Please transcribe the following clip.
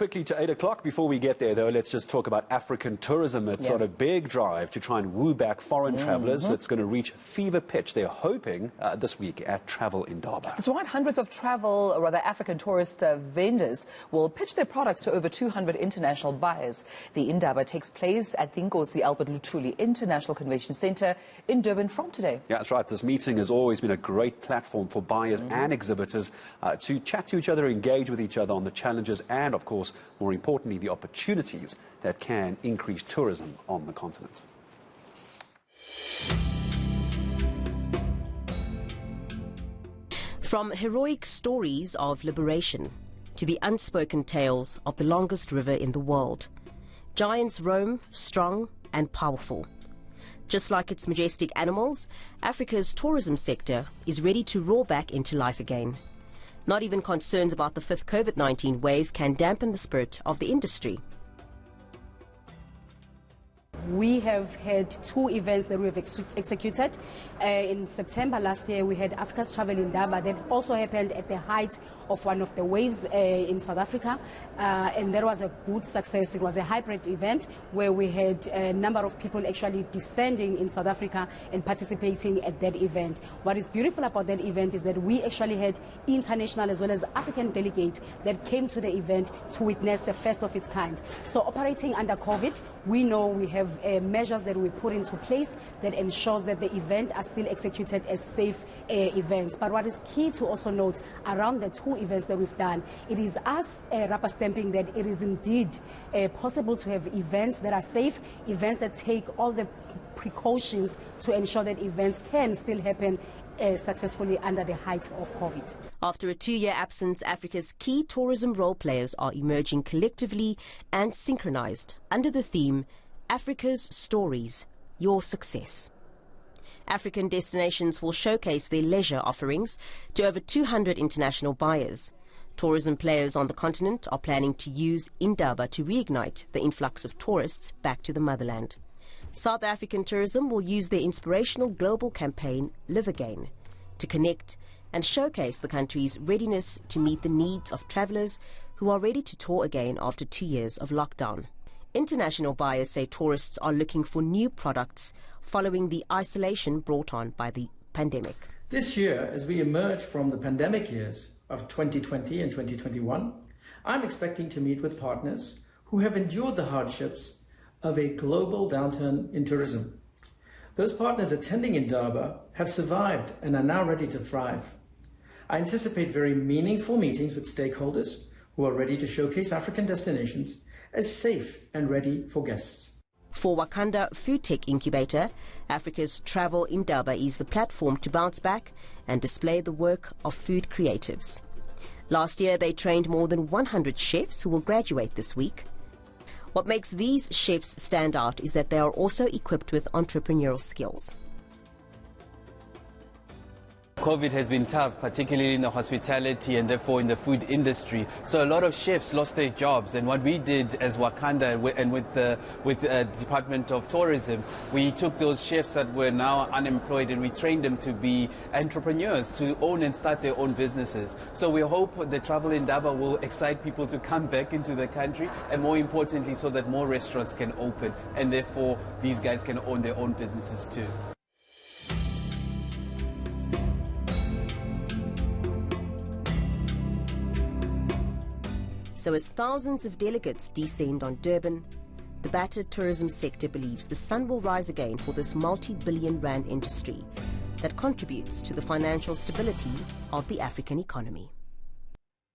quickly to 8 o'clock. Before we get there, though, let's just talk about African tourism. It's on a big drive to try and woo back foreign travellers. It's going to reach fever pitch. They're hoping this week at Travel Indaba. That's right. Hundreds of African tourist vendors will pitch their products to over 200 international buyers. The Indaba takes place at the Nkosi Albert Luthuli International Convention Centre in Durban from today. Yeah, that's right. This meeting has always been a great platform for buyers and exhibitors to chat to each other, engage with each other on the challenges and, of course, more importantly, the opportunities that can increase tourism on the continent. From heroic stories of liberation to the unspoken tales of the longest river in the world, giants roam strong and powerful. Just like its majestic animals, Africa's tourism sector is ready to roar back into life again. Not even concerns about the fifth COVID-19 wave can dampen the spirit of the industry. We have had 2 events that we have executed. In September last year, we had Africa's Travel Indaba that also happened at the height of one of the waves in South Africa. And that was a good success. It was a hybrid event where we had a number of people actually descending in South Africa and participating at that event. What is beautiful about that event is that we actually had international as well as African delegates that came to the event to witness the first of its kind. So operating under COVID, we know we have measures that we put into place that ensures that the event are still executed as safe events. But what is key to also note around the 2 events that we've done, it is us rubber stamping that it is indeed possible to have events that are safe, events that take all the precautions to ensure that events can still happen successfully under the height of COVID. After a 2-year absence, Africa's key tourism role players are emerging collectively and synchronized under the theme Africa's Stories, Your Success. African destinations will showcase their leisure offerings to over 200 international buyers. Tourism players on the continent are planning to use Indaba to reignite the influx of tourists back to the motherland. South African tourism will use their inspirational global campaign, Live Again, to connect and showcase the country's readiness to meet the needs of travellers who are ready to tour again after 2 years of lockdown. International buyers say tourists are looking for new products following the isolation brought on by the pandemic. This year, as we emerge from the pandemic years of 2020 and 2021, I'm expecting to meet with partners who have endured the hardships of a global downturn in tourism. Those partners attending Indaba have survived and are now ready to thrive. I anticipate very meaningful meetings with stakeholders who are ready to showcase African destinations as safe and ready for guests. For Wakanda Food Tech Incubator, Africa's Travel Indaba is the platform to bounce back and display the work of food creatives. Last year, they trained more than 100 chefs who will graduate this week. What makes these chefs stand out is that they are also equipped with entrepreneurial skills. COVID has been tough, particularly in the hospitality and therefore in the food industry. So a lot of chefs lost their jobs, and what we did as Wakanda and with the Department of Tourism, we took those chefs that were now unemployed and we trained them to be entrepreneurs, to own and start their own businesses. So we hope the Travel Indaba will excite people to come back into the country, and more importantly so that more restaurants can open and therefore these guys can own their own businesses too. So as thousands of delegates descend on Durban, the battered tourism sector believes the sun will rise again for this multi-billion rand industry that contributes to the financial stability of the African economy.